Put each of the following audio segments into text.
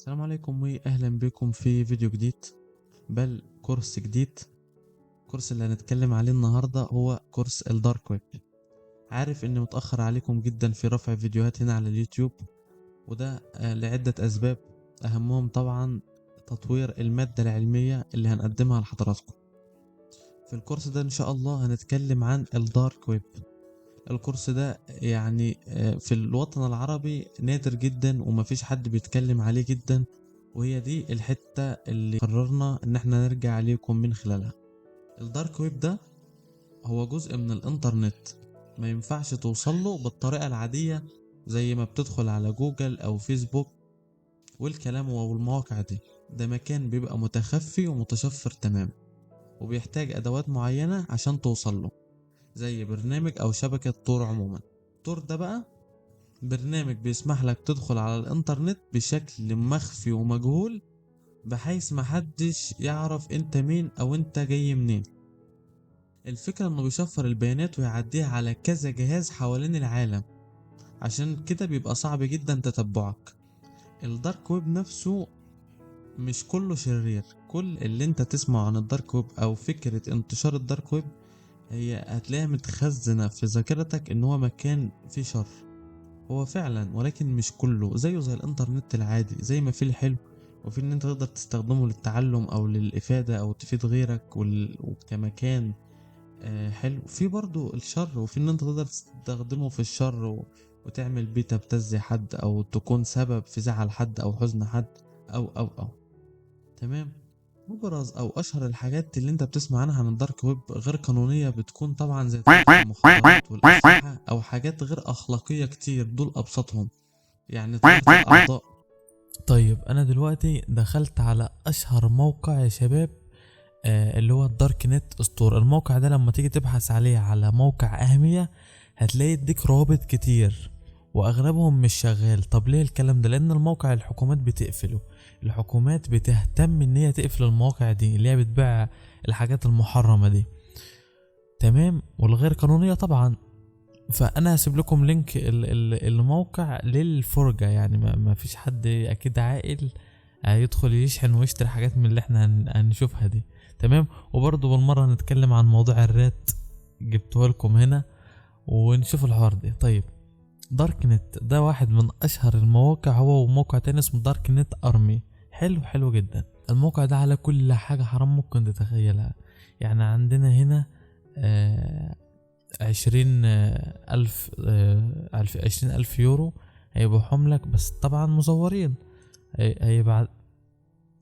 السلام عليكم واهلا بكم في فيديو جديد، بل كورس جديد. الكورس اللي هنتكلم عليه النهاردة هو كورس الدارك ويب. عارف اني متأخر عليكم جدا في رفع فيديوهات هنا على اليوتيوب، وده لعدة اسباب، اهمهم طبعا تطوير المادة العلمية اللي هنقدمها لحضراتكم. في الكورس ده ان شاء الله هنتكلم عن الدارك ويب. الكورس ده يعني في الوطن العربي نادر جدا ومفيش حد بيتكلم عليه جدا، وهي دي الحتة اللي قررنا ان احنا نرجع عليكم من خلالها. الدارك ويب ده هو جزء من الانترنت، ما ينفعش توصله بالطريقة العادية زي ما بتدخل على جوجل او فيسبوك والكلام والمواقع دي. ده مكان بيبقى متخفي ومتشفر تمام، وبيحتاج ادوات معينة عشان توصله، زي برنامج او شبكة طور. عموما طور ده بقى برنامج بيسمح لك تدخل على الانترنت بشكل مخفي ومجهول، بحيث محدش يعرف انت مين او انت جاي منين. الفكرة انه بيشفر البيانات ويعديها على كذا جهاز حوالين العالم، عشان كده بيبقى صعب جدا تتبعك. الدارك ويب نفسه مش كله شرير. كل اللي انت تسمعه عن الدارك ويب او فكرة انتشار الدارك ويب هي هتلاقيها متخزنة في ذاكرتك ان هو مكان فيه شر. هو فعلا، ولكن مش كله. زيه زي الانترنت العادي، زي ما فيه الحلو وفي ان انت تقدر تستخدمه للتعلم او للافادة او تفيد غيرك وكمكان حلو، في برضو الشر وفي ان انت تقدر تستخدمه في الشر وتعمل بيه تبتزي حد او تكون سبب في زعل حد او حزن حد او تمام. ابرز او اشهر الحاجات اللي انت بتسمع عنها عن الدارك ويب غير قانونية بتكون طبعا زي تجارة المخدرات والاسلحة او حاجات غير اخلاقية كتير. دول ابسطهم، يعني تجارة الاعضاء. طيب انا دلوقتي دخلت على اشهر موقع يا شباب، اللي هو الدارك نت ستور. الموقع ده لما تيجي تبحث عليه على موقع اهمية هتلاقي يديك روابط كتير، واغلبهم مش شغال. طب ليه الكلام ده؟ لان الموقع الحكومات بتقفله. الحكومات بتهتم ان هي تقفل المواقع دي اللي هي بتبيع الحاجات المحرمة دي، تمام، والغير قانونية طبعا. فانا هسيب لكم لينك الموقع للفرجة، يعني ما فيش حد اكيد عاقل هيدخل يشحن ويشتري حاجات من اللي احنا هنشوفها دي، تمام. وبرضه بالمرة هنتكلم عن موضوع الرات، جبته لكم هنا ونشوف الحوار ده. طيب دارك نت ده واحد من اشهر المواقع، هو وموقع تاني اسمه دارك نت ارمي. حلو جدا. الموقع ده على كل حاجة حرام ممكن تتخيلها. يعني عندنا هنا 20,000 يورو هيبيعهم لك، بس طبعا مزورين.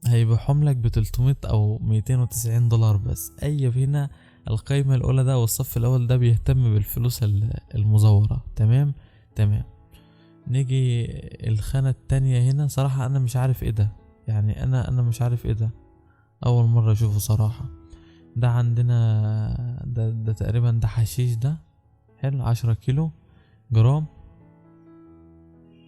هيبيعهم لك ب300 او $290 بس. هنا القائمة الاولى ده والصف الاول ده بيهتم بالفلوس المزورة، تمام. نيجي الخانة التانية هنا. صراحة انا مش عارف ايه ده، يعني انا مش عارف ايه ده، اول مرة اشوفه صراحة. ده عندنا ده تقريبا ده حشيش. ده حلو، 10 كيلو جرام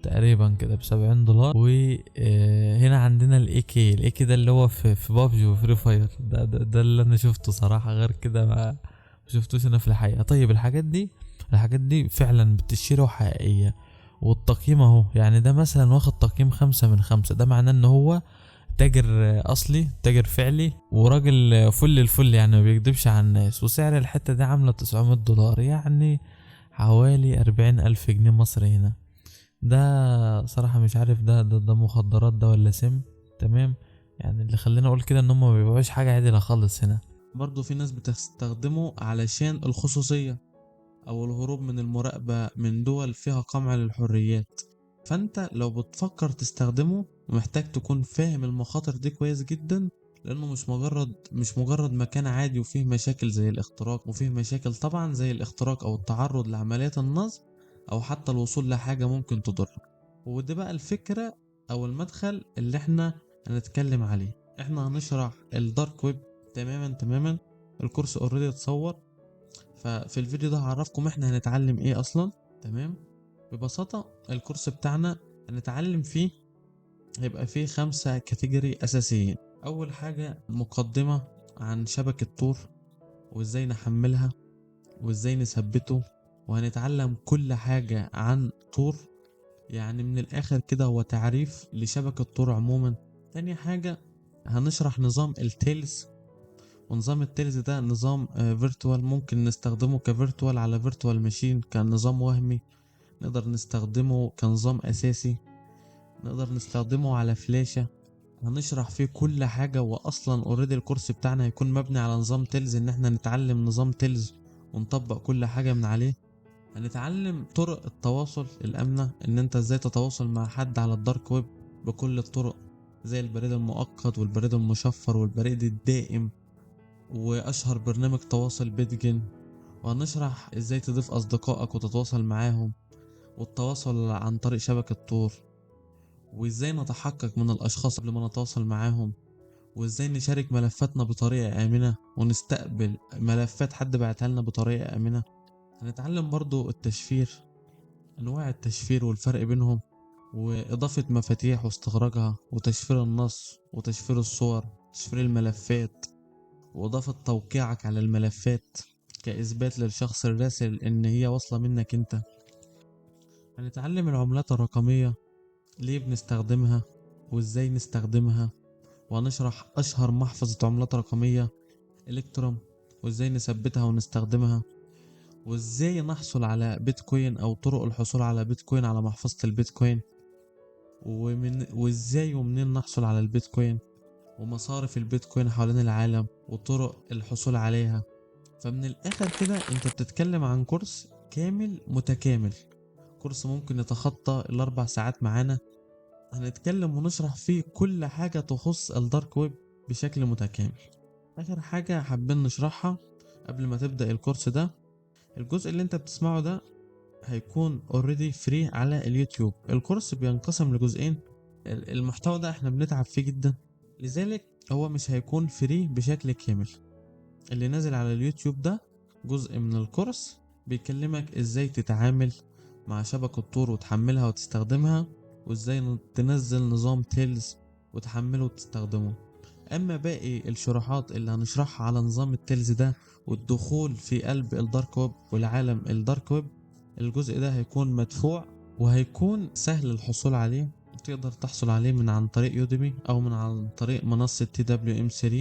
تقريبا كده ب$70. وهنا عندنا الاي كي ده اللي هو في بابجي وفري فاير. ده اللي انا شفته صراحة، غير كده ما شفتوش انا في الحقيقة. طيب الحاجات دي فعلا بتشتري وحقيقية، والتقييم اهو. يعني ده مثلا واخد تقييم 5/5. ده معناه ان هو تاجر اصلي، تاجر فعلي، وراجل فل الفل، يعني ما بيكدبش على الناس. وسعر الحتة دي عاملة $900، يعني حوالي 40,000 جنيه مصري هنا. ده صراحة مش عارف ده مخدرات ده ولا سم، تمام. يعني اللي خلينا اقول كده ان هم ما بيبيعوش حاجة عادلة خالص هنا. برضو في ناس بتستخدمه علشان الخصوصية او الهروب من المراقبة من دول فيها قمع للحريات. فانت لو بتفكر تستخدمه محتاج تكون فاهم المخاطر دي كويس جدا، لانه مش مجرد مكان عادي وفيه مشاكل زي الاختراق، وفيه مشاكل طبعا زي الاختراق او التعرض لعمليات النصب او حتى الوصول لحاجة ممكن تضرك. ودي بقى الفكرة او المدخل اللي احنا هنتكلم عليه. احنا هنشرح الدارك ويب تماما. الكورس اوريدي اتصور، ففي الفيديو ده هعرفكم احنا هنتعلم ايه اصلا، تمام. ببساطة الكورس بتاعنا هنتعلم فيه، هيبقى فيه 5 كاتيجوري اساسيين. اول حاجة مقدمة عن شبكة طور، وازاي نحملها وازاي نثبته، وهنتعلم كل حاجة عن طور يعني من الاخر كده هو تعريف لشبكة طور عموما. تاني حاجة هنشرح نظام التيلز. ونظام التيلز ده نظام فيرتوال، ممكن نستخدمه كفيرتوال على فيرتوال ماشين كنظام وهمي، نقدر نستخدمه كنظام اساسي، نقدر نستخدمه على فلاشة. هنشرح فيه كل حاجة، واصلا اوريدي الكورس بتاعنا هيكون مبني على نظام تيلز، ان احنا نتعلم نظام تيلز ونطبق كل حاجة من عليه. هنتعلم طرق التواصل الآمنة، ان انت ازاي تتواصل مع حد على الدارك ويب بكل الطرق، زي البريد المؤقت والبريد المشفر والبريد الدائم، واشهر برنامج تواصل بيتجن. وهنشرح ازاي تضيف اصدقائك وتتواصل معاهم، والتواصل عن طريق شبكة طور، وازاي نتحقق من الاشخاص قبل ما نتواصل معاهم، وازاي نشارك ملفاتنا بطريقة آمنة ونستقبل ملفات حد بعتها لنا بطريقة آمنة. هنتعلم برضو التشفير، انواع التشفير والفرق بينهم، واضافة مفاتيح واستخراجها، وتشفير النص وتشفير الصور، تشفير الملفات، واضافة توقيعك على الملفات كاثبات للشخص الراسل ان هي واصلة منك انت. هنتعلم العملات الرقمية، ليه بنستخدمها وازاي نستخدمها. وهنشرح اشهر محفظة عملات رقمية الكتروم، وازاي نثبتها ونستخدمها، وازاي نحصل على بيتكوين او طرق الحصول على بيتكوين على محفظة البيتكوين، وازاي ومنين نحصل على البيتكوين، ومصارف البيتكوين حوالين العالم وطرق الحصول عليها. فمن الاخر كده انت بتتكلم عن كورس كامل متكامل، كورس ممكن يتخطى ال4 ساعات معانا. هنتكلم ونشرح فيه كل حاجة تخص الدارك ويب بشكل متكامل. اخر حاجة حابين نشرحها قبل ما تبدأ الكورس ده، الجزء اللي انت بتسمعه ده هيكون اوريدي فري على اليوتيوب. الكورس بينقسم لجزئين، المحتوى ده احنا بنتعب فيه جدا، لذلك هو مش هيكون فري بشكل كامل. اللي نازل على اليوتيوب ده جزء من الكورس بيكلمك ازاي تتعامل مع شبكة طور وتحملها وتستخدمها، وازاي تنزل نظام تيلز وتحمله وتستخدمه. اما باقي الشروحات اللي هنشرحها على نظام التيلز ده والدخول في قلب الدارك ويب والعالم الدارك ويب، الجزء ده هيكون مدفوع وهيكون سهل الحصول عليه. تقدر تحصل عليه من عن طريق يوديمي او من عن طريق منصة TWM3،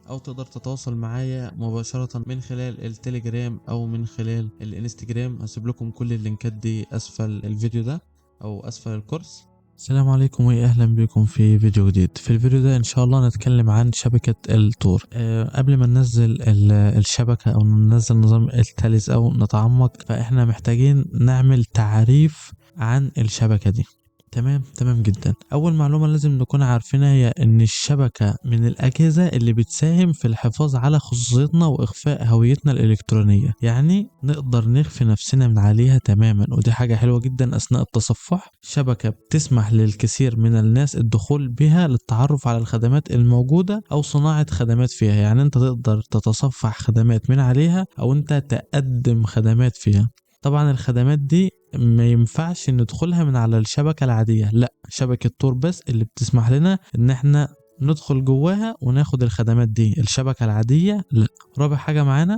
او تقدر تتواصل معايا مباشرة من خلال التليجرام او من خلال الانستجرام. هسيب لكم كل اللينكات دي اسفل الفيديو ده او اسفل الكورس. السلام عليكم واهلا بكم في فيديو جديد. في الفيديو ده ان شاء الله نتكلم عن شبكة التور. قبل ما ننزل الشبكة او ننزل نظام التاليز او نتعمق، فاحنا محتاجين نعمل تعريف عن الشبكة دي. تمام جدا. اول معلومة لازم نكون عارفينها هي ان الشبكة من الاجهزة اللي بتساهم في الحفاظ على خصوصيتنا واخفاء هويتنا الالكترونية، يعني نقدر نخفي نفسنا من عليها تماما، ودي حاجة حلوة جدا اثناء التصفح. شبكة بتسمح للكثير من الناس الدخول بها للتعرف على الخدمات الموجودة او صناعة خدمات فيها، يعني انت تقدر تتصفح خدمات من عليها او انت تقدم خدمات فيها. طبعا الخدمات دي ما ينفعش ندخلها من على الشبكة العادية، لا، شبكة تور بس اللي بتسمح لنا ان احنا ندخل جواها وناخد الخدمات دي، الشبكة العادية لا. رابع حاجة معانا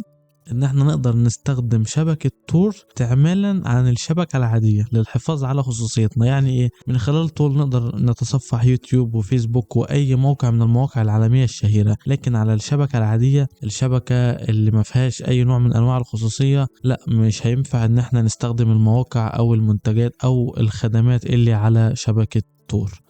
ان احنا نقدر نستخدم شبكة تور تعمالا عن الشبكة العادية للحفاظ على خصوصيتنا. يعني ايه؟ من خلال تور نقدر نتصفح يوتيوب وفيسبوك واي موقع من المواقع العالمية الشهيرة، لكن على الشبكة العادية، الشبكة اللي ما فيهاش اي نوع من انواع الخصوصية، لا، مش هينفع ان احنا نستخدم المواقع او المنتجات او الخدمات اللي على شبكة تور.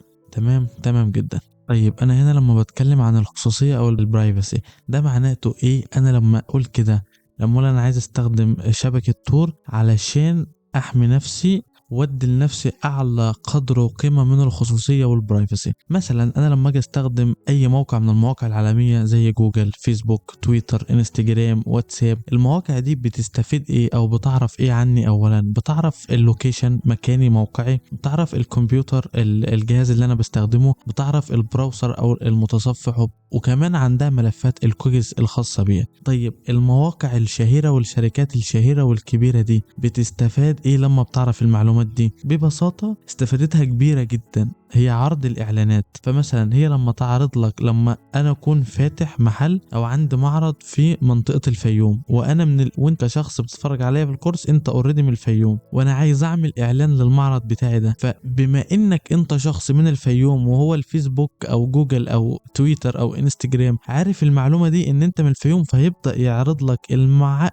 تمام جدا. طيب انا هنا لما بتكلم عن الخصوصية او البرايفسي، ده معناته ايه؟ انا لما اقول كده، لما اقول انا عايز استخدم شبكة تور علشان احمي نفسي وادي لنفسي اعلى قدر وقيمة من الخصوصية والبرايفسي. مثلا انا لما اجي استخدم اي موقع من المواقع العالمية زي جوجل، فيسبوك، تويتر، انستجرام، واتساب، المواقع دي بتستفيد ايه او بتعرف ايه عني؟ اولا بتعرف اللوكيشن، مكاني موقعي، بتعرف الكمبيوتر الجهاز اللي انا بستخدمه، بتعرف البراوزر او المتصفح، وكمان عندها ملفات الكوكيز الخاصة بيها. طيب المواقع الشهيرة والشركات الشهيرة والكبيرة دي بتستفاد ايه لما بتعرف المعلومات دي؟ ببساطة استفادتها كبيرة جدا. هي عرض الاعلانات. فمثلا هي لما تعرض لك، لما انا اكون فاتح محل او عندي معرض في منطقة الفيوم، وانا وانت شخص بتتفرج عليا في الكورس انت اوريدي من الفيوم، وانا عايز اعمل اعلان للمعرض بتاعي ده، فبما انك انت شخص من الفيوم وهو الفيسبوك او جوجل او تويتر او انستجرام عارف المعلومة دي ان انت من الفيوم، فهيبدأ يعرض لك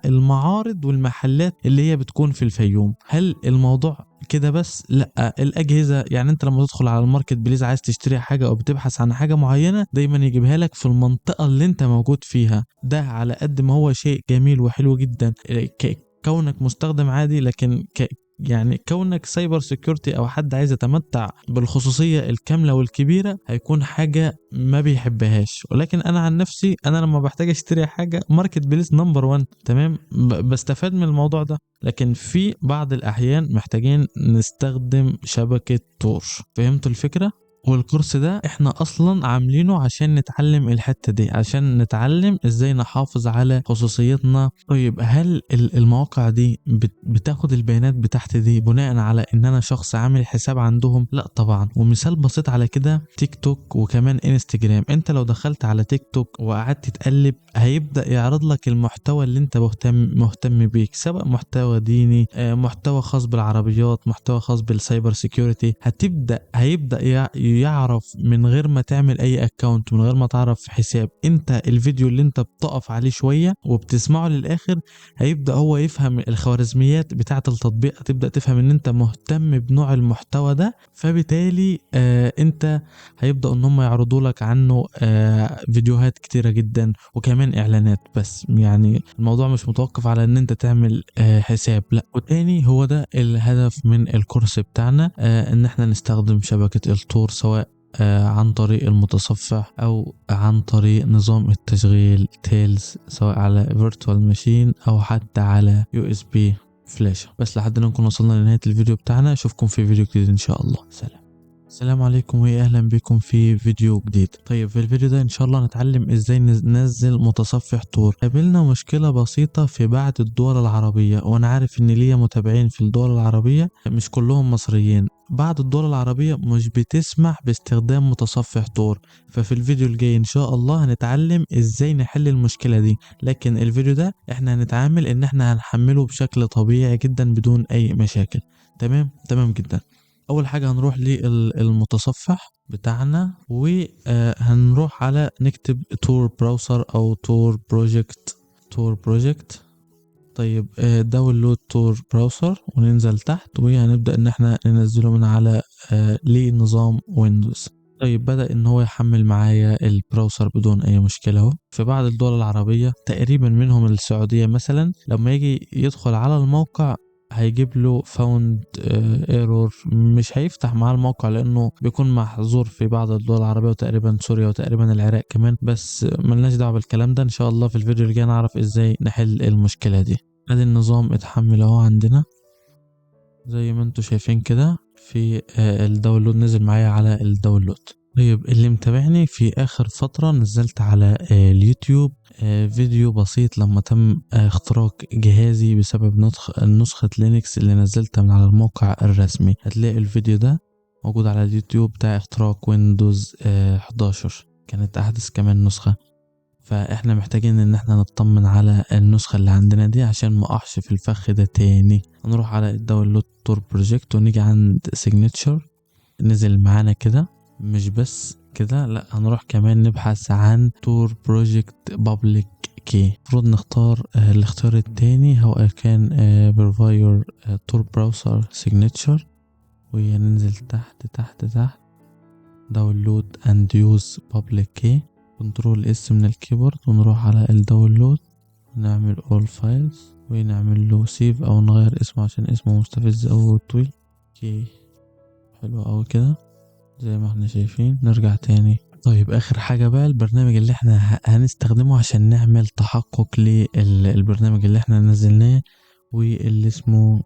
المعارض والمحلات اللي هي بتكون في الفيوم. هل الموضوع كده بس؟ لا، الاجهزه يعني انت لما تدخل على الماركت بليز عايز تشتري حاجه او بتبحث عن حاجه معينه، دايما يجيبها لك في المنطقه اللي انت موجود فيها. ده على قد ما هو شيء جميل وحلو جدا كونك مستخدم عادي، لكن يعني كونك سايبر سيكيورتي او حد عايز يتمتع بالخصوصيه الكامله والكبيره هيكون حاجه ما بيحبهاش. ولكن انا عن نفسي انا لما بحتاج اشتري حاجه ماركت بليس نمبر 1 تمام، بستفاد من الموضوع ده. لكن في بعض الاحيان محتاجين نستخدم شبكه تور. فهمتوا الفكره؟ والكورس ده احنا اصلا عاملينه عشان نتعلم الحتة دي، عشان نتعلم ازاي نحافظ على خصوصيتنا. طيب هل المواقع دي بتاخد البيانات بتاعتي دي بناء على ان انا شخص عامل حساب عندهم؟ لا طبعا. ومثال بسيط على كده تيك توك وكمان انستجرام. انت لو دخلت على تيك توك وقعدت تقلب هيبدأ يعرض لك المحتوى اللي انت مهتم بيك، سواء محتوى ديني، محتوى خاص بالعربيات، محتوى خاص بالسايبر سيكيورتي. هيبدأ يعرف من غير ما تعمل اي اكاونت، من غير ما تعرف حساب، انت الفيديو اللي انت بتقف عليه شوية وبتسمعه للاخر هيبدأ هو يفهم الخوارزميات بتاعة التطبيق، هتبدأ تفهم ان انت مهتم بنوع المحتوى ده، فبالتالي انت هيبدأ ان هم يعرضوا لك عنه فيديوهات كتيرة جدا وكمان اعلانات. بس يعني الموضوع مش متوقف على ان انت تعمل حساب، لا. وتاني هو ده الهدف من الكورس بتاعنا، ان احنا نستخدم شبكة التور، سواء عن طريق المتصفح او عن طريق نظام التشغيل تيلز، سواء على فيرتوال ماشين او حتى على USB فلاشة. بس لحد ما نكون وصلنا لنهاية الفيديو بتاعنا، اشوفكم في فيديو جديد ان شاء الله. سلام. السلام عليكم واهلا بكم في فيديو جديد. طيب في الفيديو ده ان شاء الله نتعلم ازاي ننزل متصفح تور. قابلنا مشكلة بسيطة في بعض الدول العربية، وانا عارف ان ليا متابعين في الدول العربية مش كلهم مصريين. بعض الدول العربية مش بتسمح باستخدام متصفح تور. ففي الفيديو الجاي ان شاء الله هنتعلم ازاي نحل المشكلة دي. لكن الفيديو ده احنا هنتعامل ان احنا هنحمله بشكل طبيعي جدا بدون اي مشاكل. تمام جدا. اول حاجة هنروح للمتصفح بتاعنا وهنروح على نكتب تور براوسر او تور بروجكت. طيب داونلود تور براوسر وننزل تحت وهنبدأ ان احنا ننزله من على لنظام ويندوز. طيب بدأ ان هو يحمل معايا البراوسر بدون اي مشكلة اهو. في بعض الدول العربية تقريبا منهم السعودية مثلا، لما يجي يدخل على الموقع هيجيب له فاوند ايرور، مش هيفتح معاه الموقع لانه بيكون محظور في بعض الدول العربية، وتقريبا سوريا وتقريبا العراق كمان. بس ملناش دعوة بالكلام ده، ان شاء الله في الفيديو اللي جاي نعرف ازاي نحل المشكلة دي. ادي النظام اتحمل اهو عندنا زي ما انتوا شايفين كده. في الداونلود نزل معايا على الداونلود. طيب اللي متابعني في اخر فترة نزلت على اليوتيوب فيديو بسيط لما تم اختراق جهازي بسبب نسخة لينكس اللي نزلتها من على الموقع الرسمي. هتلاقي الفيديو ده موجود على اليوتيوب بتاع اختراق ويندوز 11، كانت احدث كمان نسخة. فاحنا محتاجين ان احنا نطمن على النسخة اللي عندنا دي عشان ما اقعش في الفخ ده تاني. هنروح على الداونلود تور بروجكت ونيجي عند سيجنتشر، نزل معانا كده. مش بس كده، لا، هنروح كمان نبحث عن تور بروجكت بابليك كي. المفروض نختار الاختيار التاني هو كان بروفاير تور براوسر سيجنتشر، وننزل تحت داونلود اند يوز بابليك كي، كنترول اس من الكيبورد ونروح على الداونلود ونعمل all files ونعمل له سيف او نغير اسمه عشان اسمه مستفز او طويل. اوكي حلو اوي كده زي ما احنا شايفين. نرجع تاني. طيب اخر حاجة بقى البرنامج اللي احنا هنستخدمه عشان نعمل تحقق للبرنامج اللي احنا نزلناه، واللي اسمه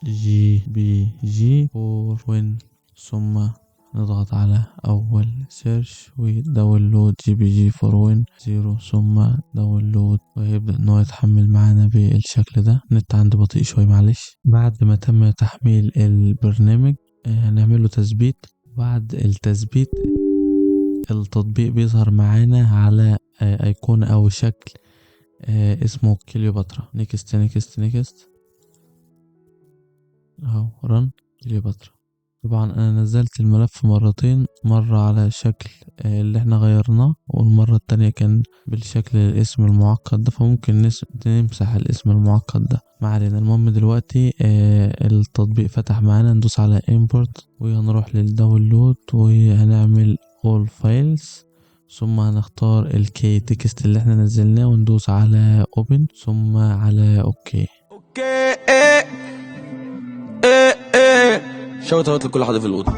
GBG for win. ثم نضغط على اول سيرش وداونلود GBG for win 0، ثم داونلود، ويبدأ ان هو يتحمل معانا بالشكل ده. النت عندي بطيء شوي معلش. بعد ما تم تحميل البرنامج هنعمل له تثبيت. بعد التثبيت التطبيق بيظهر معانا على ايقونة او شكل اسمه كليوباترا. نيكست نيكست نيكست اهو رن كليوباترا. طبعا انا نزلت الملف مرتين، مرة على شكل اللي احنا غيرناه، والمرة التانية كان بالشكل الاسم المعقد ده، فممكن نمسح الاسم المعقد ده، ما علينا. المهم دلوقتي التطبيق فتح معانا، ندوس على import وهنروح للداونلود وهنعمل all files، ثم هنختار الكي تكست اللي احنا نزلناه وندوس على open ثم على اوكي. شوت اوت لكل حد في الاوضه.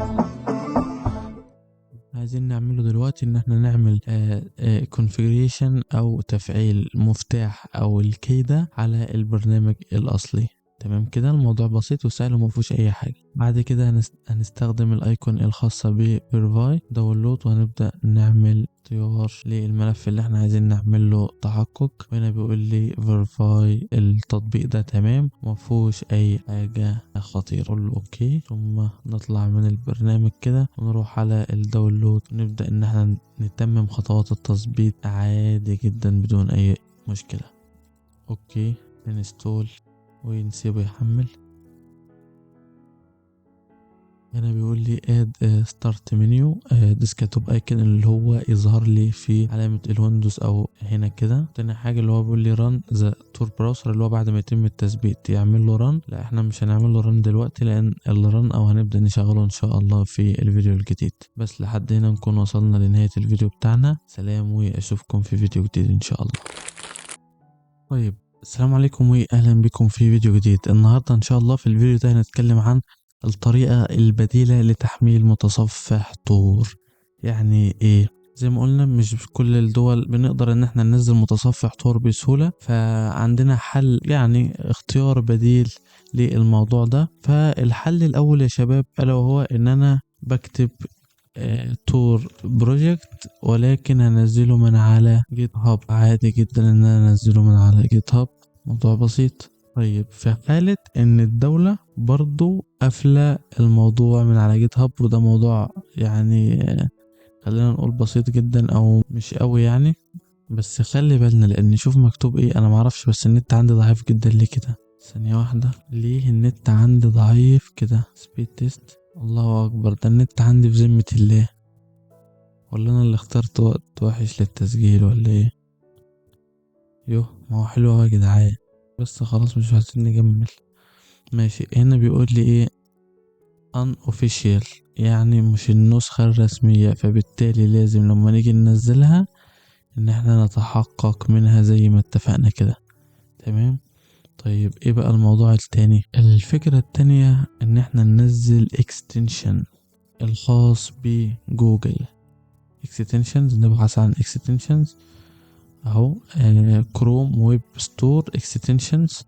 عايزين نعمله دلوقتي ان احنا نعمل configuration او تفعيل مفتاح او الكي ده على البرنامج الاصلي. تمام كده، الموضوع بسيط وسهل ومفيهوش اي حاجه. بعد كده هنستخدم الايكون الخاصه بفيرفاي داونلود، وهنبدا نعمل اختيار للملف اللي احنا عايزين نعمل له تحقق. وهنا بيقول لي فيرفاي التطبيق ده تمام مفيهوش اي حاجه خطيره، قول له اوكي، ثم نطلع من البرنامج كده ونروح على الداونلود ونبدا ان احنا نتمم خطوات التظبيط عادي جدا بدون اي مشكله. اوكي ننستول ونسيبه يحمل. هنا بيقول لي اد ستارت منيو ديسكتوب ايكون اللي هو يظهر لي في علامة الويندوز او هنا كده. تاني حاجة اللي هو بيقول لي ران ذا تور براوسر، اللي هو بعد ما يتم التثبيت يعمل له ران. لا احنا مش هنعمل له ران دلوقتي، لان الران او هنبدأ نشغله ان شاء الله في الفيديو الجديد. بس لحد هنا نكون وصلنا لنهاية الفيديو بتاعنا. سلام واشوفكم في فيديو جديد ان شاء الله. طيب السلام عليكم واهلا بكم في فيديو جديد. النهاردة ان شاء الله في الفيديو ده هنتكلم عن الطريقة البديلة لتحميل متصفح تور. يعني ايه؟ زي ما قلنا مش في كل الدول بنقدر ان احنا ننزل متصفح تور بسهولة، فعندنا حل، يعني اختيار بديل للموضوع ده. فالحل الاول يا شباب الا وهو ان انا بكتب تور بروجكت، ولكن هنزله من على جيت هاب. عادي جدا ان انا انزله من على جيت هاب، موضوع بسيط. طيب في حالة ان الدولة برضو قافلة الموضوع من على جيت هاب، وده موضوع يعني خلينا نقول بسيط جدا او مش قوي يعني، بس خلي بالنا لان شوف مكتوب ايه. انا معرفش بس النت عندي ضعيف جدا. ليه كده؟ ثانية واحدة، ليه النت عندي ضعيف كده؟ سبيد تيست، الله اكبر، ده النت عندي في ذمة الله، ولا انا اللي اخترت وقت وحش للتسجيل ولا ايه؟ يوه ما هو حلو يا جدعان، بس خلاص مش عايزين نكمل. ماشي، هنا بيقول لي ايه unofficial، يعني مش النسخة الرسمية، فبالتالي لازم لما نيجي ننزلها ان احنا نتحقق منها زي ما اتفقنا كده. تمام. طيب ايه بقى الموضوع التاني؟ الفكرة التانية ان احنا ننزل extension الخاص بجوجل. extensions نبحث عن extensions اهو كروم ويب ستور extensions،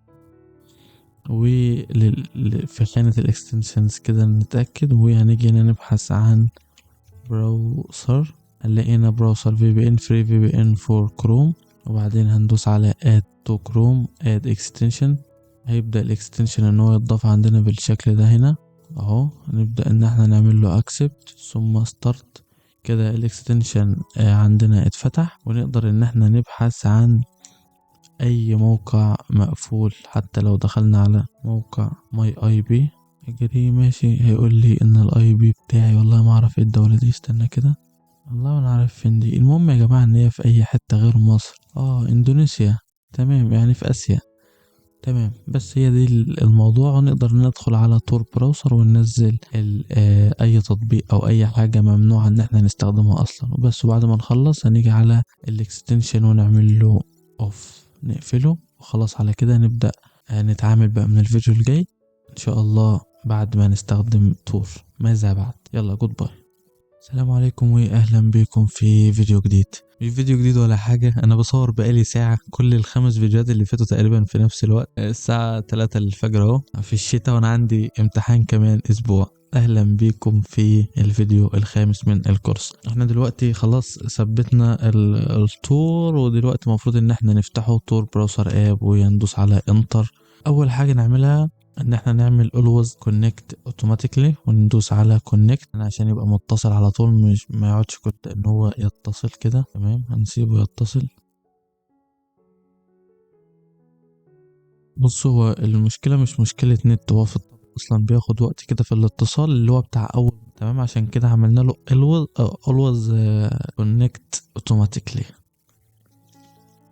في خانة الاكستنشنز كده نتأكد، وهنيجي هنا نبحث عن براوسر. هنلاقينا براوسر VPN free VPN for كروم، وبعدين هندوس على add to chrome add extension. هيبدأ الاكستنشن ان هو يتضاف عندنا بالشكل ده هنا اهو. هنبدأ ان احنا نعمل له accept ثم start. كده الاكستنشن عندنا اتفتح، ونقدر ان احنا نبحث عن اي موقع مقفول. حتى لو دخلنا على موقع ماي اي بي اجري ماشي، هيقول لي ان الاي بي بتاعي، والله ما اعرف ايه الدولة دي، استنى كده، والله ما عارف فين دي. المهم يا جماعة ان هي في اي حتة غير مصر. اندونيسيا، تمام، يعني في اسيا، تمام. بس هي دي الموضوع، ونقدر ندخل على تور براوسر وننزل اي تطبيق او اي حاجة ممنوع ان احنا نستخدمها اصلا وبس. وبعد ما نخلص هنيجي على الاكستنشن ونعمل له اوف، نقفله، وخلاص على كده نبدأ نتعامل بقى من الفيديو الجاي ان شاء الله بعد ما نستخدم تور. ماذا بعد؟ يلا جود باي. السلام عليكم واهلا بكم في فيديو جديد. مش فيديو جديد ولا حاجة، انا بصور بقالي ساعة، كل ال5 فيديوهات اللي فاتوا تقريبا في نفس الوقت، الساعة 3 الفجر اهو في الشتاء، وانا عندي امتحان كمان اسبوع. اهلا بكم في الفيديو الخامس من الكورس. احنا دلوقتي خلاص ثبتنا التور، ودلوقتي المفروض ان احنا نفتحه تور براوسر اب وندوس على انتر. اول حاجة نعملها ان احنا نعمل always connect automatically وندوس على connect عشان يبقى متصل على طول، مش ما يقعدش كنت ان هو يتصل كده. تمام، هنسيبه يتصل. بص، هو المشكلة مش مشكلة نت، هو في الطبع اصلا بياخد وقت كده في الاتصال اللي هو بتاع اول. تمام، عشان كده عملنا له always connect automatically.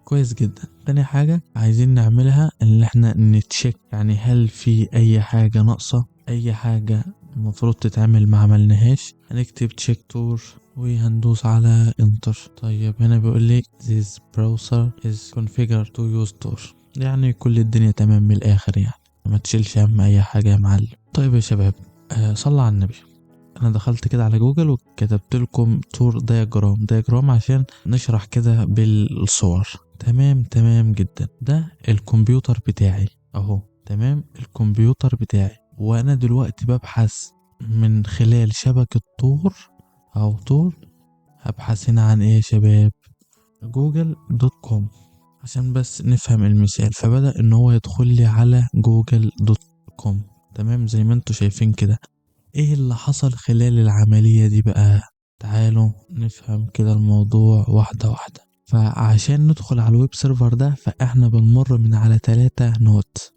كويس جدا. تاني حاجة عايزين نعملها ان احنا نتشيك، يعني هل في اي حاجة ناقصة، اي حاجة المفروض تتعمل ما عملناهاش. هنكتب تشيك تور وهندوس على انتر. طيب هنا بيقول لي this browser is configured to use tor، يعني كل الدنيا تمام من الاخر، يعني ما تشيلش هم اي حاجة يا معلم. طيب يا شباب، صلى على النبي. انا دخلت كده على جوجل وكتبت لكم تور دياجرام عشان نشرح كده بالصور. تمام جدا. ده الكمبيوتر بتاعي اهو. تمام، الكمبيوتر بتاعي، وانا دلوقتي ببحث من خلال شبكة تور او تور. هبحث هنا عن ايه يا شباب؟ جوجل دوت كوم، عشان بس نفهم المثال. فبدأ ان هو يدخل لي على جوجل دوت كوم. تمام، زي ما انتوا شايفين كده. ايه اللي حصل خلال العملية دي بقى؟ تعالوا نفهم كده الموضوع واحدة واحدة. فعشان ندخل على الويب سيرفر ده، فاحنا بنمر من على 3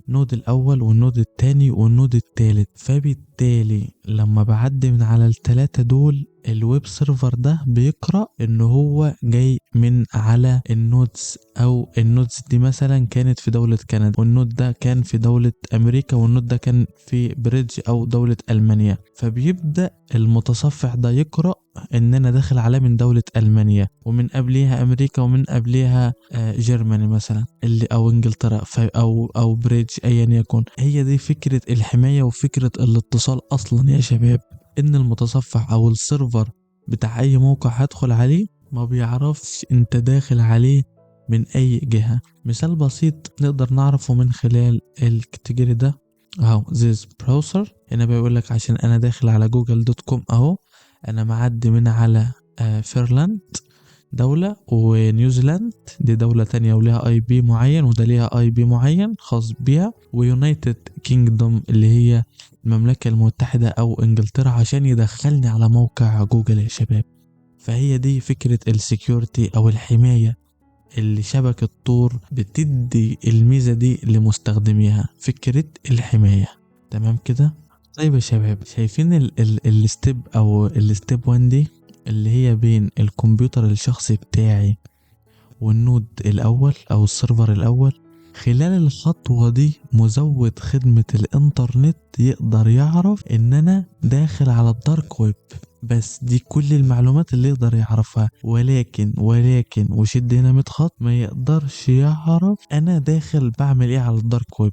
نود الاول والنود التاني والنود التالت. فبالتالي لما بعدي من على ال3 دول، الويب سيرفر ده بيقرأ ان هو جاي من على النودز، او النودز دي مثلا كانت في دولة كندا، والنود ده كان في دولة امريكا، والنود ده كان في بريدج او دولة المانيا. فبيبدأ المتصفح ده يقرأ ان انا داخل عليه من دولة المانيا، ومن قبليها امريكا، ومن قبليها جيرماني مثلا، اللي او انجلترا، او بريدج ايا يكن. هي دي فكرة الحماية وفكرة الاتصال اصلا يا شباب، ان المتصفح او السيرفر بتاع اي موقع هدخل عليه ما بيعرفش انت داخل عليه من اي جهة. مثال بسيط نقدر نعرفه من خلال الكاتيجوري ده اهو، this browser. هنا بيقول لك عشان انا داخل على جوجل دوت كوم اهو، انا معدي من على فيرلاند دولة، ونيوزيلاند دي دولة تانية وليها اي بي معين، وده ليها اي بي معين خاص بيها، ويونايتد كينجدوم اللي هي المملكة المتحدة او انجلترا، عشان يدخلني على موقع جوجل يا شباب. فهي دي فكرة السكيورتي او الحماية اللي شبكة تور بتدي الميزة دي لمستخدميها، فكرة الحماية. تمام كده. طيب يا شباب، شايفين الستيب او الستيب 1 دي اللي هي بين الكمبيوتر الشخصي بتاعي والنود الاول او السيرفر الاول؟ خلال الخطوة دي مزود خدمة الانترنت يقدر يعرف ان انا داخل على الدارك ويب، بس دي كل المعلومات اللي يقدر يعرفها. ولكن وشد هنا متخط، ما يقدرش يعرف انا داخل بعمل ايه على الدارك ويب.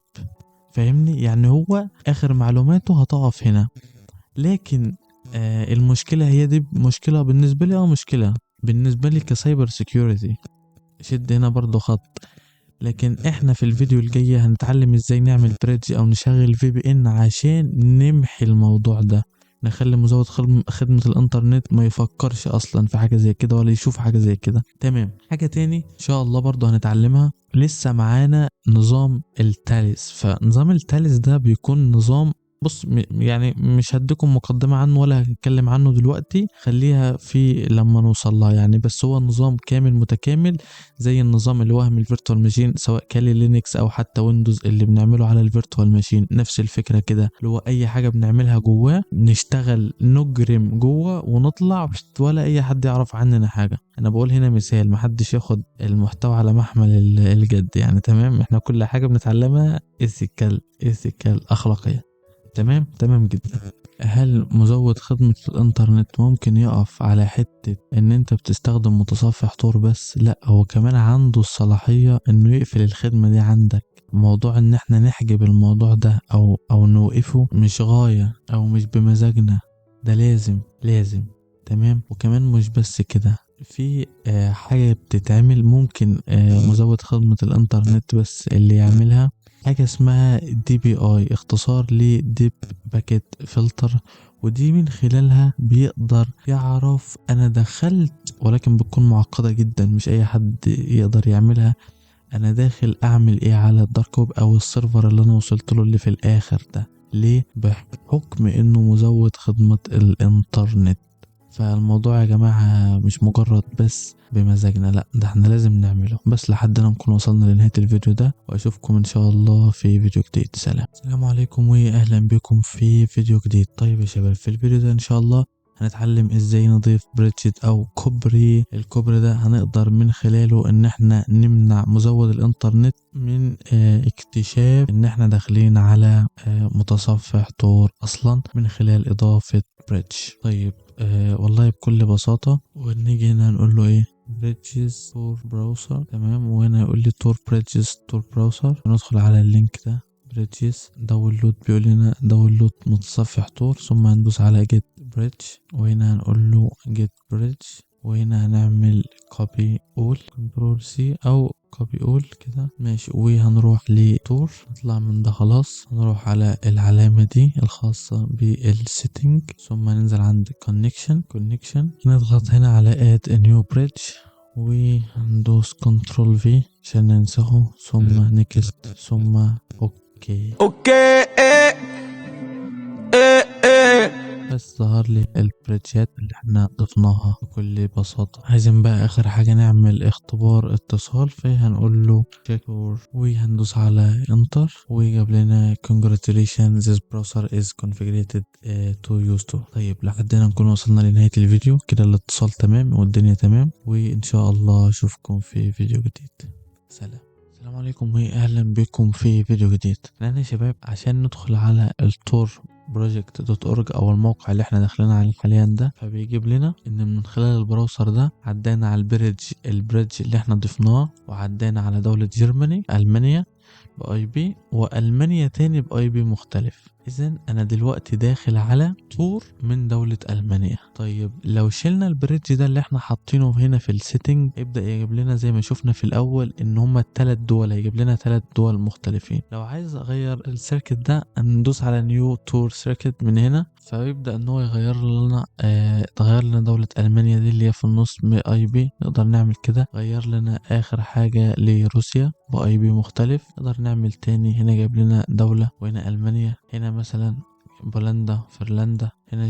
فاهمني؟ يعني هو اخر معلوماته هتقف هنا. لكن المشكلة هي دي مشكلة بالنسبة لي، مشكلة بالنسبة لي كسايبر سيكيورتي. شد هنا برضو خط. لكن احنا في الفيديو الجاي هنتعلم ازاي نعمل بريدج او نشغل في بي ان عشان نمحي الموضوع ده، نخلي مزود خدمة الانترنت ما يفكرش اصلا في حاجة زي كده ولا يشوف حاجة زي كده. تمام. حاجة تاني ان شاء الله برضو هنتعلمها. لسه معانا نظام التاليس. فنظام التاليس ده بيكون نظام، بص يعني مش هديكم مقدمة عنه ولا هنتكلم عنه دلوقتي، خليها في لما نوصل لها يعني. بس هو نظام كامل متكامل زي النظام اللي وهم الفيرتوال ماشين، سواء كالي لينكس او حتى ويندوز اللي بنعمله على الفيرتوال ماشين. نفس الفكرة كده، اللي هو اي حاجة بنعملها جواه نشتغل نجرم جوه ونطلع ولا اي حد يعرف عننا حاجة. انا بقول هنا مثال، محدش ياخد المحتوى على محمل الجد يعني. تمام، احنا كل حاجة بنتعلمها ايثيكال اخلاقية. تمام جدا. هل مزود خدمة الانترنت ممكن يقف على حتة ان انت بتستخدم متصفح تور بس؟ لا، هو كمان عنده الصلاحية انه يقفل الخدمة دي عندك. موضوع ان احنا نحجب الموضوع ده او نوقفه مش غاية او مش بمزاجنا، ده لازم. تمام. وكمان مش بس كده، في حاجة بتتعمل ممكن مزود خدمة الانترنت بس اللي يعملها، حاجة اسمها دي بي اي، اختصار لديب باكيت فلتر. ودي من خلالها بيقدر يعرف انا دخلت، ولكن بتكون معقدة جدا مش اي حد يقدر يعملها. انا داخل اعمل ايه على الدارك ويب او السيرفر اللي انا وصلت له اللي في الاخر ده. ليه؟ بحكم انه مزود خدمة الانترنت. فالموضوع يا جماعة مش مجرد بس بمزاجنا، لا ده احنا لازم نعمله. بس لحد ما نكون وصلنا لنهاية الفيديو ده، واشوفكم ان شاء الله في فيديو جديد. سلام. السلام عليكم واهلا بكم في فيديو جديد. طيب يا شباب، في الفيديو ده ان شاء الله هنتعلم ازاي نضيف بريدجت او كوبري. الكوبري ده هنقدر من خلاله ان احنا نمنع مزود الانترنت من اكتشاف ان احنا داخلين على متصفح تور اصلا، من خلال اضافة بريدج. طيب والله بكل بساطة، ونيجي هنا نقول له ايه، بريدجز تور براوسر. تمام، وهنا يقول لي تور بريدجز تور براوسر. ندخل على اللينك ده، بريدجز داونلود، بيقول لنا داونلود متصفح تور، ثم هندوس على جيت بريدج، وهنا هنقول له جيت بريدج، وهنا هنعمل كوبي اول، كنترول سي او كوبي اول كده ماشي، وهنروح لتور. نطلع من ده خلاص، هنروح على العلامة دي الخاصة بالسيتنج، ثم ننزل عند كونكشن، نضغط هنا على اد نيو بريدج، وهندوس كنترول في عشان ننسخه، ثم نكست، ثم اوكي. بس ظهر لي البريدجات اللي احنا ضفناها بكل بساطة. عايزين بقى اخر حاجة نعمل اختبار اتصال، فهنقول له check وهندوس على انتر، وجاب لنا congratulations this browser is configured to use to. طيب لحد هنا نكون وصلنا لنهاية الفيديو كده، الاتصال تمام والدنيا تمام، وان شاء الله اشوفكم في فيديو جديد. سلام. السلام عليكم واهلا بكم في فيديو جديد. الان يا شباب عشان ندخل على التور project.org او الموقع اللي احنا داخلين عليه حاليا ده، فبيجيب لنا ان من خلال البراوزر ده عدينا على البريدج اللي احنا ضفناه، وعدينا على دولة المانيا باي بي، والمانيا تاني باي بي مختلف. اذا انا دلوقتي داخل على تور من دولة المانيا. طيب لو شلنا البريدج ده اللي احنا حاطينه هنا في السيتنج، يبدأ يجيب لنا زي ما شفنا في الاول ان هما الثلاث دول، هيجيب لنا 3 دول مختلفين. لو عايز اغير السيركت ده، ندوس على نيو تور سيركت من هنا، فيبدأ ان هو يغير لنا تغير لنا دولة المانيا دي اللي هي في النص اي بي. نقدر نعمل كده، غير لنا اخر حاجة لروسيا باي بي مختلف. نقدر نعمل تاني، هنا جايب لنا دولة، وهنا المانيا، هنا مثلا بولندا، فنلندا، هنا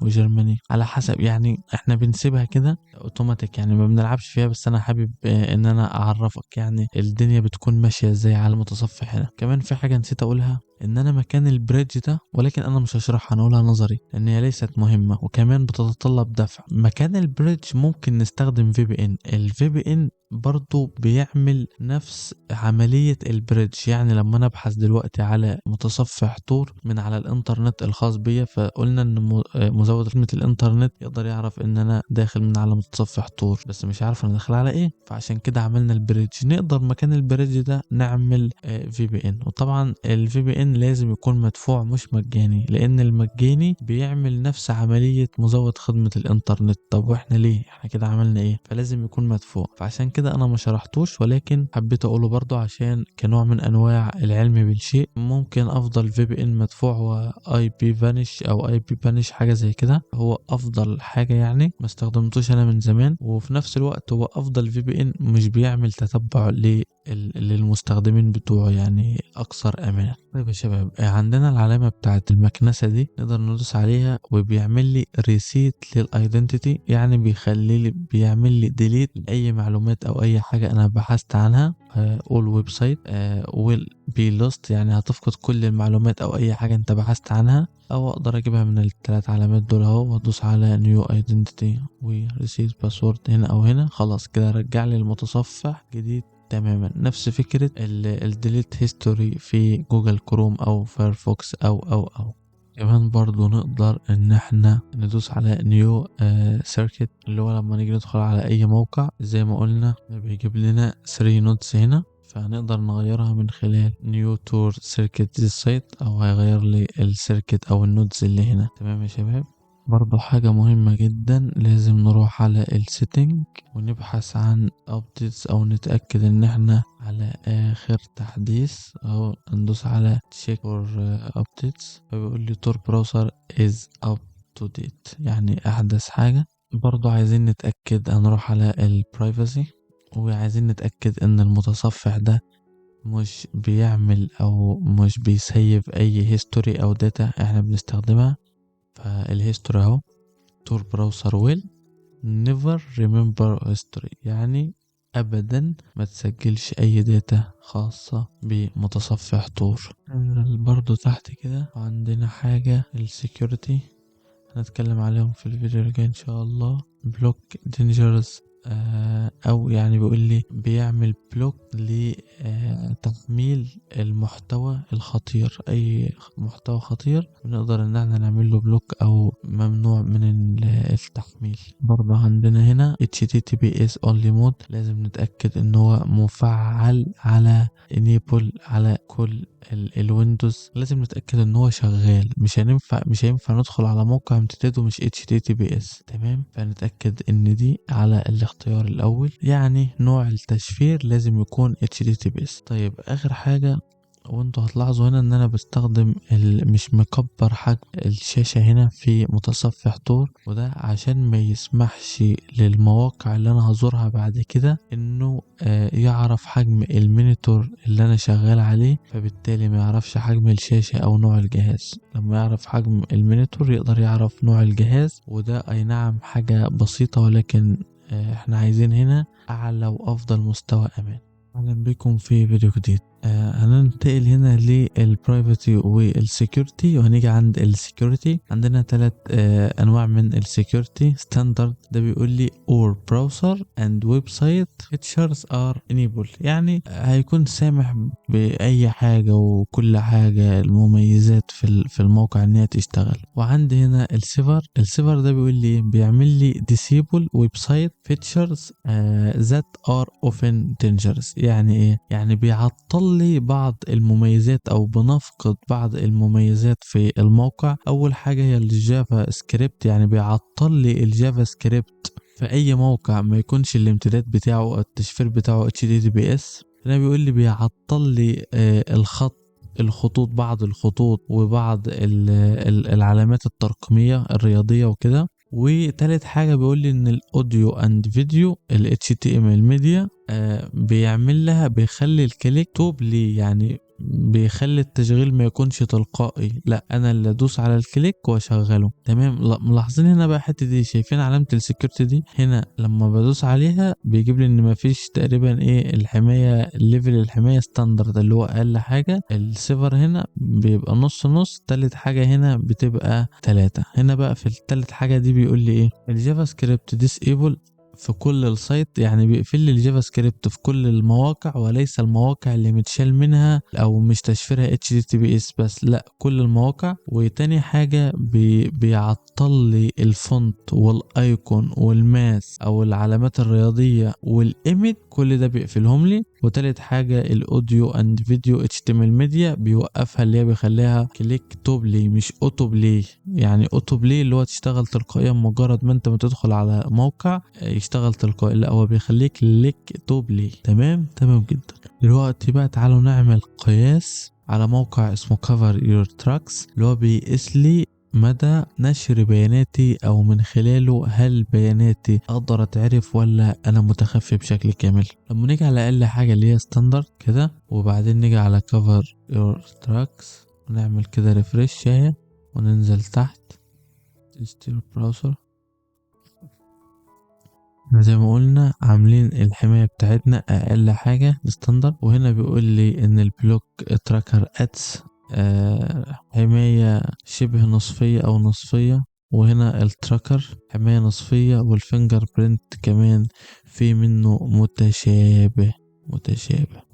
جرماني على حسب. يعني احنا بنسيبها كده اوتوماتيك، يعني ما بنلعبش فيها، بس انا حابب ان انا اعرفك يعني الدنيا بتكون ماشية ازاي على المتصفح هنا. كمان في حاجة نسيت اقولها، ان انا مكان البريدج ده، ولكن انا مش هشرحها، هنقولها نظري لان هي ليست مهمة وكمان بتتطلب دفع. مكان البريدج ممكن نستخدم VPN. الVPN برضو بيعمل نفس عملية البريدج. يعني لما انا ابحث دلوقتي على متصفح تور من على الانترنت الخاص بيا، فقلنا ان مزود خدمة الانترنت يقدر يعرف ان انا داخل من على متصفح تور، بس مش عارف انا داخل على ايه، فعشان كده عملنا البريدج. نقدر مكان البريدج ده نعمل VPN. وطبعا الVPN لازم يكون مدفوع مش مجاني، لان المجاني بيعمل نفس عملية مزود خدمة الانترنت. طب واحنا ليه احنا كده عملنا ايه؟ فلازم يكون مدفوع. فعشان كده انا ما شرحتوش، ولكن حبيت اقوله برضو عشان كنوع من انواع العلم بالشيء. ممكن افضل VPN مدفوع هو IP vanish او IP banish، حاجة زي كده، هو افضل حاجة يعني. ما استخدمتوش انا من زمان، وفي نفس الوقت هو افضل VPN مش بيعمل تتبع للمستخدمين بتوعه، يعني اكثر امان. طيب يا شباب، عندنا العلامة بتاعت المكنسة دي، نقدر ندوس عليها وبيعمل لي ريسيت للايدنتيتي، يعني بيعمل لي ديليت اي معلومات او اي حاجة انا بحثت عنها. all ويب سايت will be lost، يعني هتفقد كل المعلومات او اي حاجة انت بحثت عنها. او اقدر اجيبها من الثلاث علامات دول اهو، وادوس على نيو ايدنتيتي وريسيت باسورد هنا او هنا. خلاص كده رجع لي المتصفح جديد تماما. نفس فكرة الديليت هيستوري في جوجل كروم او فايرفوكس او كمان برضو نقدر ان احنا ندوس على نيو سيركت، اللي هو لما نيجي ندخل على اي موقع زي ما قلنا بيجيب لنا 3 نودز هنا، فهنقدر نغيرها من خلال نيو تور سيركت دي السايت، او هيغير لي السيركت او النودز اللي هنا. تمام يا شباب. برضو حاجة مهمة جدا، لازم نروح على السيتنج ونبحث عن updates، او نتأكد ان احنا على اخر تحديث، او ندوس على check for updates، فبيقول لي Tor browser is up to date، يعني احدث حاجة. برضو عايزين نتأكد، هنروح على البرايفسي وعايزين نتأكد ان المتصفح ده مش بيعمل او مش بيسيب اي هيستوري او داتا احنا بنستخدمها. فالهيستوري اهو تور براوسر ويل never remember history، يعني ابدا ما تسجلش اي داتا خاصة بمتصفح تور. ننزل برضو تحت كده وعندنا حاجة السكيورتي هنتكلم عليهم في الفيديو الجاي ان شاء الله. بلوك دينجرز، او يعني بيقول لي بيعمل بلوك لتحميل المحتوى الخطير. اي محتوى خطير بنقدر ان احنا نعمل له بلوك او ممنوع من التحميل. برضه عندنا هنا HTTPS only mode، لازم نتأكد ان هو مفعل على enable على كل الويندوز. لازم نتأكد ان هو شغال، مش هينفع ندخل على موقع امتداده مش HTTPS. تمام، فنتأكد ان دي على الاختيار الاول، يعني نوع التشفير لازم يكون HTTPS. طيب اخر حاجة، وانتوا هتلاحظوا هنا ان انا بستخدم مش مكبر حجم الشاشة هنا في متصفح تور، وده عشان ما يسمحش للمواقع اللي انا هزورها بعد كده انه يعرف حجم المونيتور اللي انا شغال عليه، فبالتالي ما يعرفش حجم الشاشة او نوع الجهاز. لما يعرف حجم المونيتور يقدر يعرف نوع الجهاز، وده اي نعم حاجة بسيطة، ولكن احنا عايزين هنا اعلى وافضل مستوى امان. اهلا بكم في فيديو جديد. هننتقل هنا للبرايفسي والسكيورتي، وهنيجي عند السكيورتي. عندنا 3 انواع من السكيورتي. ستاندرد ده بيقول لي all browser and website features are enabled، يعني هيكون سامح باي حاجة وكل حاجة المميزات في الموقع ان هي تشتغل. وعندي هنا السيفر ده بيقول لي بيعمل لي disable website features that are often dangerous. يعني ايه؟ يعني بيعطل لي بعض المميزات او بنفقد بعض المميزات في الموقع. اول حاجة هي الجافا سكريبت، يعني بيعطل لي الجافا سكريبت في اي موقع ما يكونش الامتداد بتاعه او التشفير بتاعه HTTPS. هنا بيقول لي بيعطل لي الخطوط، بعض الخطوط وبعض العلامات الترقيمية الرياضية وكده. وتالت حاجة بيقول لي ان الاوديو اند فيديو ال HTML ميديا بيعمل لها، بيخلي الكليك توب لي، يعني بيخلي التشغيل ما يكونش تلقائي، لا انا اللي ادوس على الكليك واشغله. تمام، ملاحظين هنا بقى الحته دي، شايفين علامه السكيورتي دي هنا لما بدوس عليها بيجيب لي ان ما فيش تقريبا ايه الحمايه، الليفل الحمايه ستاندرد اللي هو اقل حاجه. السيفر هنا بيبقى نص نص، تالت حاجه هنا بتبقى 3. هنا بقى في التالت حاجه دي بيقول لي ايه الجافا سكريبت ديسيبل في كل السايت، يعني بيقفل لي الجافا سكريبت في كل المواقع وليس المواقع اللي متشال منها او مش تشفيرها HTTPS بس، لا كل المواقع. وتاني حاجة بيعطل لي الفونت والايكون والماس او العلامات الرياضية والايمج، كل ده بيقفلهم لي. وتالت حاجة الاوديو اند فيديو HTML ميديا بيوقفها، اللي هي بيخليها كليك تو بلاي مش اوتو بلاي. يعني اوتو بلاي اللي هو تشتغل تلقائيا مجرد ما انت ما تدخل على موقع يشتغل تلقائي، لا هو بيخليك كليك تو بلاي. تمام جدا. دلوقتي بقى تعالوا نعمل قياس على موقع اسمه cover your tracks، اللي هو بيقيس لي مدى نشر بياناتي او من خلاله هل بياناتي اقدر اتعرف ولا انا متخفي بشكل كامل. لما نيجي على اقل حاجة اللي هي ستاندرد كده، وبعدين نيجي على cover your tracks ونعمل كده ريفريش شوية وننزل تحت تستير براوسر. زي ما قلنا عاملين الحماية بتاعتنا اقل حاجة ستاندرد. وهنا بيقول لي ان البلوك تراكر ادس حماية شبه نصفية او نصفية، وهنا التراكر حماية نصفية، والفينجر برينت كمان في منه متشابه.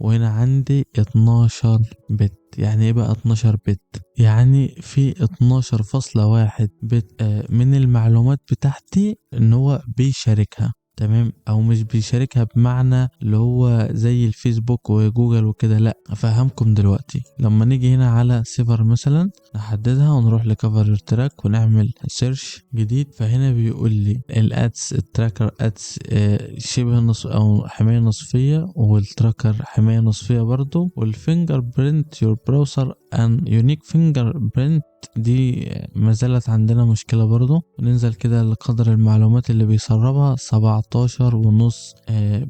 وهنا عندي 12 بت. يعني ايه بقى 12 بت؟ يعني في 12.1 بت من المعلومات بتاعتي ان هو بيشاركها. تمام، او مش بيشاركها بمعنى اللي هو زي الفيسبوك وجوجل وكده، لا افهمكم دلوقتي. لما نيجي هنا على سيفر مثلا نحددها ونروح لكفر تراك ونعمل سيرش جديد، فهنا بيقول لي الادس التراكر ادس شبه نصف او حماية نصفية، والتراكر حماية نصفية برضو، والفينجر برينت يور براوسر ان يونيك فينجر برينت دي ما زالت عندنا مشكلة برضو. ننزل كده لقدر المعلومات اللي بيسربها 17.5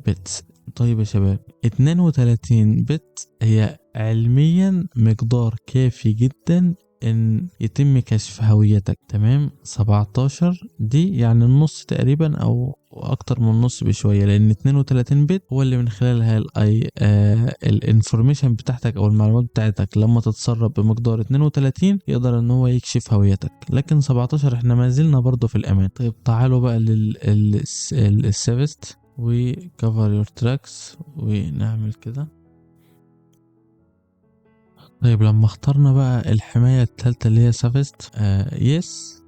بتس. طيب يا شباب، 32 بت هي علميا مقدار كافي جدا ان يتم كشف هويتك. تمام. 17 دي يعني النص تقريبا او اكتر من النص بشويه، لان 32 بت هو اللي من خلالها الاي الانفورميشن بتاعتك او المعلومات بتاعتك لما تتسرب بمقدار 32 يقدر ان هو يكشف هويتك. لكن 17 احنا ما زلنا برضه في الامان. طيب تعالوا بقى للسيفست وكفر يور تراكس ونعمل كده. طيب لما اخترنا بقى الحماية التالتة اللي هي سافست،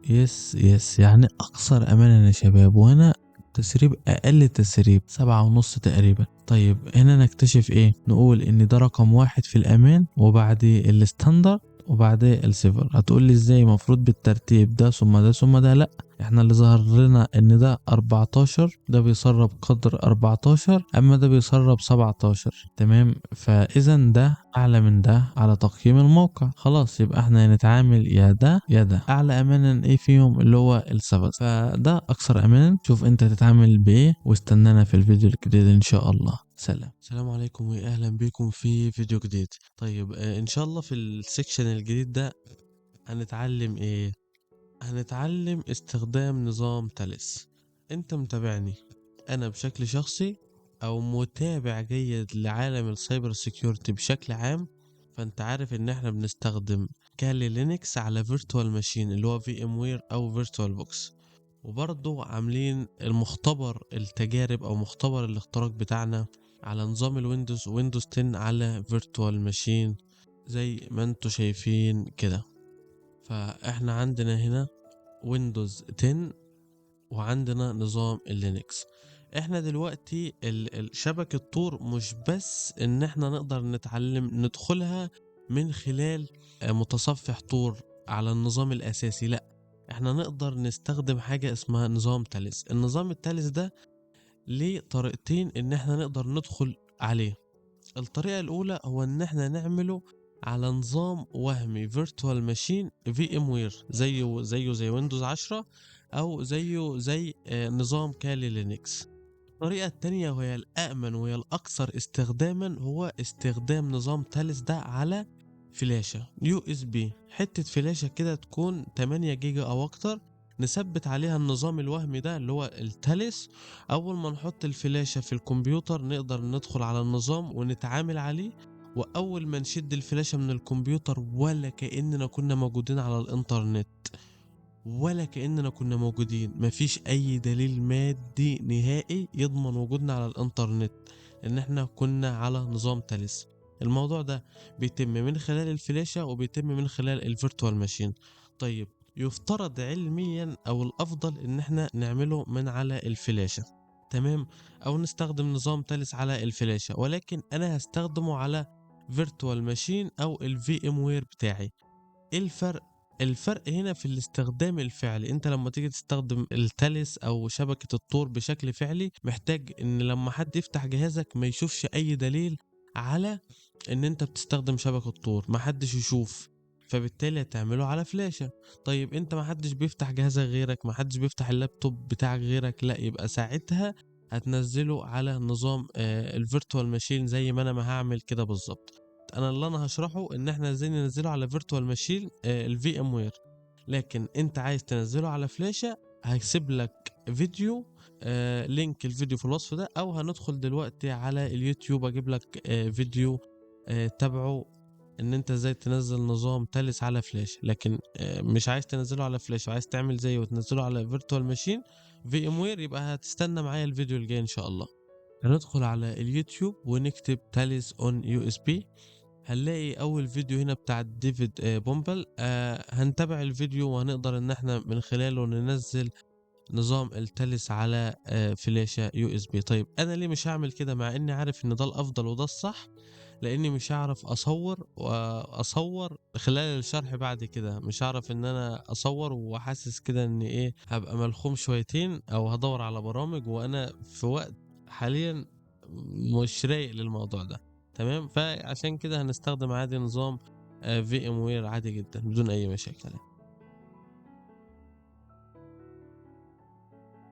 يس يعني اكثر امانا يا شباب، وهنا تسريب اقل تسريب 7.5 تقريبا. طيب هنا نكتشف ايه؟ نقول ان ده رقم 1 في الامان، وبعديه الستاندرد، وبعديه السيفر. هتقول لي ازاي؟ مفروض بالترتيب، ده ثم ده ثم ده. لا، احنا اللي ظهر لنا ان ده 14، ده بيسرب قدر 14، اما ده بيسرب 17. تمام. فاذا ده اعلى من ده على تقييم الموقع. خلاص، يبقى احنا نتعامل يا ده يا ده. اعلى امانا ايه فيهم؟ اللي هو السبت، فده اكثر امانا. شوف انت تتعامل بايه، واستنانا في الفيديو الجديد ان شاء الله. سلام. السلام عليكم واهلا بكم في فيديو جديد. طيب ان شاء الله في السكشن الجديد ده هنتعلم ايه؟ هنتعلم استخدام نظام تاليس. انت متابعني انا بشكل شخصي او متابع جيد لعالم السايبر سيكيورتي بشكل عام، فانت عارف ان احنا بنستخدم كالي لينكس على فيرتوال ماشين اللي هو في ام وير او فيرتوال بوكس، وبرضه عاملين المختبر التجارب او مختبر الاختراق بتاعنا على نظام الويندوز، ويندوز 10 على فيرتوال ماشين زي ما انتوا شايفين كده. فاحنا عندنا هنا ويندوز 10 وعندنا نظام اللينكس. احنا دلوقتي شبكة طور مش بس ان احنا نقدر نتعلم ندخلها من خلال متصفح طور على النظام الاساسي، لا، احنا نقدر نستخدم حاجة اسمها نظام تاليس. النظام التاليس ده ليه طريقتين ان احنا نقدر ندخل عليه. الطريقة الأولى هو إن إحنا نعمله على نظام وهمي فيرتوال ماشين في ام وير، زيه زي ويندوز 10 أو زيه زي نظام كالي لينكس. الطريقة التانية وهي الأأمن وهي الأكثر استخداما هو استخدام نظام تاليس ده على فلاشة يو اس بي، حتة فلاشة كده تكون 8 جيجا أو أكتر، نثبت عليها النظام الوهمي ده اللي هو التاليس. أول ما نحط الفلاشة في الكمبيوتر نقدر ندخل على النظام ونتعامل عليه، وأول ما نشد الفلاشة من الكمبيوتر ولا كأننا كنا موجودين على الإنترنت، ولا كأننا كنا موجودين. مفيش أي دليل مادي نهائي يضمن وجودنا على الإنترنت إن إحنا كنا على نظام تاليس. الموضوع ده بيتم من خلال الفلاشة وبيتم من خلال الفيرتوال ماشين. طيب يفترض علميا أو الأفضل إن إحنا نعمله من على الفلاشة، تمام، أو نستخدم نظام تاليس على الفلاشة، ولكن أنا هستخدمه على فيرتوال ماشين أو الفي ام وير بتاعي. ايه الفرق؟ الفرق هنا في الاستخدام الفعلي. انت لما تيجي تستخدم التاليس او شبكة الطور بشكل فعلي، محتاج ان لما حد يفتح جهازك ما يشوفش اي دليل على ان انت بتستخدم شبكة طور، ما حدش يشوف، فبالتالي هتعمله على فلاشة. طيب انت ما حدش بيفتح جهازك غيرك، ما حدش بيفتح اللابتوب بتاعك غيرك، لا، يبقى ساعتها هتنزله على نظام الفيرتوال ماشين زي ما انا ما هعمل كده بالظبط. انا اللي انا هشرحه ان احنا ازاي ننزله على فيرتوال ماشين الفي ام وير، لكن انت عايز تنزله على فلاشة هيسيب لك فيديو، لينك الفيديو في الوصف ده، او هندخل دلوقتي على اليوتيوب اجيب لك فيديو تبعه ان انت ازاي تنزل نظام تاليس على فلاش. لكن مش عايز تنزله على فلاش وعايز تعمل زيه وتنزله على فيرتوال ماشين في ام وير، يبقى هتستنى معايا الفيديو الجاي ان شاء الله. هندخل على اليوتيوب ونكتب تاليس اون يو اس بي، هنلاقي اول فيديو هنا بتاع ديفيد بومبل. هنتابع الفيديو وهنقدر ان احنا من خلاله ننزل نظام التلس على فلاشة يو اس بي. طيب انا ليه مش هعمل كده مع اني عارف ان ده الافضل وده الصح؟ لاني مش هعرف اصور خلال الشرح بعد كده، مش هعرف ان انا اصور وحاسس كده ان ايه، هبقى ملخوم شويتين او هدور على برامج وانا في وقت حاليا مش رايق للموضوع ده. تمام، فعشان كده هنستخدم عادي نظام في ام وير عادي جدا بدون اي مشاكل.